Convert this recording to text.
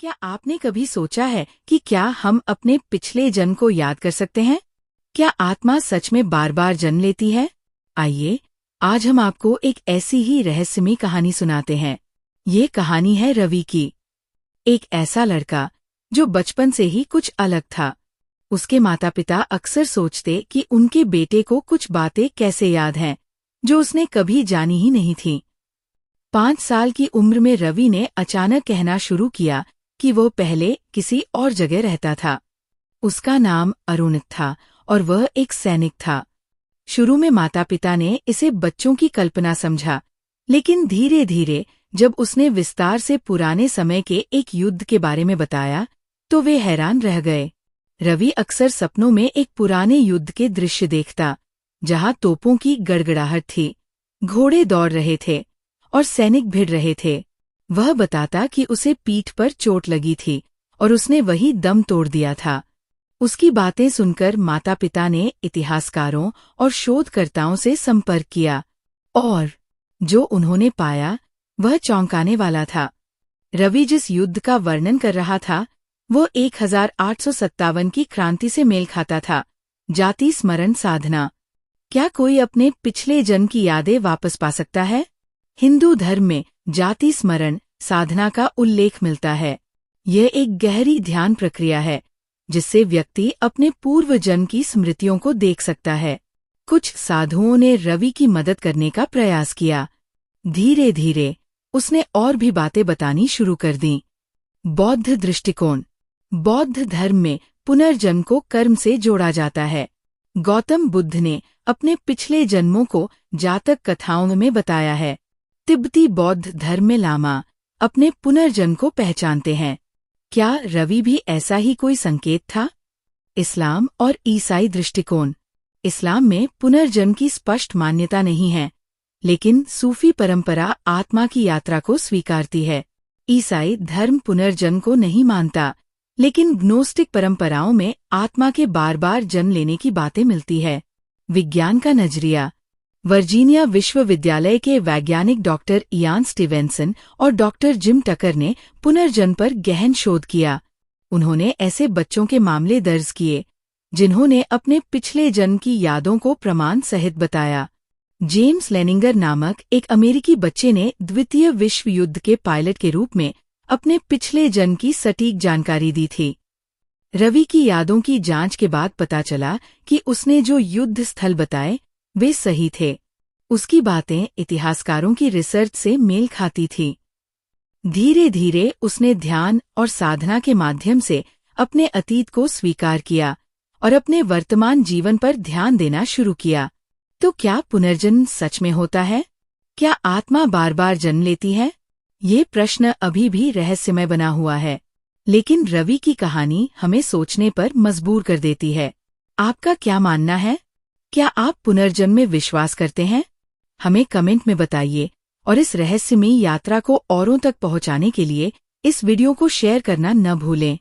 क्या आपने कभी सोचा है कि क्या हम अपने पिछले जन्म को याद कर सकते हैं? क्या आत्मा सच में बार बार जन्म लेती है? आइए, आज हम आपको एक ऐसी ही रहस्यमयी कहानी सुनाते हैं। ये कहानी है रवि की। एक ऐसा लड़का जो बचपन से ही कुछ अलग था। उसके माता पिता अक्सर सोचते कि उनके बेटे को कुछ बातें कैसे याद हैं, जो उसने कभी जानी ही नहीं थीं। 5 साल की उम्र में रवि ने अचानक कहना शुरू किया कि वो पहले किसी और जगह रहता था। उसका नाम अरुणित था और वह एक सैनिक था। शुरू में माता पिता ने इसे बच्चों की कल्पना समझा, लेकिन धीरे धीरे जब उसने विस्तार से पुराने समय के एक युद्ध के बारे में बताया, तो वे हैरान रह गए। रवि अक्सर सपनों में एक पुराने युद्ध के दृश्य देखता, जहां तोपों की गड़गड़ाहट थी, घोड़े दौड़ रहे थे और सैनिक भिड़ रहे थे। वह बताता कि उसे पीठ पर चोट लगी थी और उसने वही दम तोड़ दिया था। उसकी बातें सुनकर माता पिता ने इतिहासकारों और शोधकर्ताओं से संपर्क किया, और जो उन्होंने पाया वह चौंकाने वाला था। रवि जिस युद्ध का वर्णन कर रहा था, वो 1857 की क्रांति से मेल खाता था। जाति स्मरण साधना। क्या कोई अपने पिछले जन्म की यादें वापस पा सकता है? हिंदू धर्म में जाति स्मरण साधना का उल्लेख मिलता है। यह एक गहरी ध्यान प्रक्रिया है, जिससे व्यक्ति अपने पूर्व जन्म की स्मृतियों को देख सकता है। कुछ साधुओं ने रवि की मदद करने का प्रयास किया। धीरे धीरे उसने और भी बातें बतानी शुरू कर दीं। बौद्ध दृष्टिकोण। बौद्ध धर्म में पुनर्जन्म को कर्म से जोड़ा जाता है। गौतम बुद्ध ने अपने पिछले जन्मों को जातक कथाओं में बताया है। तिब्बती बौद्ध धर्म में लामा अपने पुनर्जन्म को पहचानते हैं। क्या रवि भी ऐसा ही कोई संकेत था? इस्लाम और ईसाई दृष्टिकोण। इस्लाम में पुनर्जन्म की स्पष्ट मान्यता नहीं है, लेकिन सूफी परंपरा आत्मा की यात्रा को स्वीकारती है। ईसाई धर्म पुनर्जन्म को नहीं मानता, लेकिन ग्नोस्टिक परंपराओं में आत्मा के बार बार जन्म लेने की बातें मिलती है। विज्ञान का नजरिया। वर्जीनिया विश्वविद्यालय के वैज्ञानिक डॉक्टर इयान स्टीवेंसन और डॉक्टर जिम टकर ने पुनर्जन्म पर गहन शोध किया। उन्होंने ऐसे बच्चों के मामले दर्ज किए जिन्होंने अपने पिछले जन्म की यादों को प्रमाण सहित बताया। जेम्स लेनिंगर नामक एक अमेरिकी बच्चे ने द्वितीय विश्व युद्ध के पायलट के रूप में अपने पिछले जन्म की सटीक जानकारी दी थी। रवि की यादों की जांच के बाद पता चला कि उसने जो युद्ध स्थल बताए वे सही थे। उसकी बातें इतिहासकारों की रिसर्च से मेल खाती थी। धीरे धीरे उसने ध्यान और साधना के माध्यम से अपने अतीत को स्वीकार किया और अपने वर्तमान जीवन पर ध्यान देना शुरू किया। तो क्या पुनर्जन्म सच में होता है? क्या आत्मा बार बार जन्म लेती है? ये प्रश्न अभी भी रहस्यमय बना हुआ है, लेकिन रवि की कहानी हमें सोचने पर मजबूर कर देती है। आपका क्या मानना है? क्या आप पुनर्जन्म में विश्वास करते हैं? हमें कमेंट में बताइए, और इस रहस्यमयी यात्रा को औरों तक पहुंचाने के लिए इस वीडियो को शेयर करना न भूलें।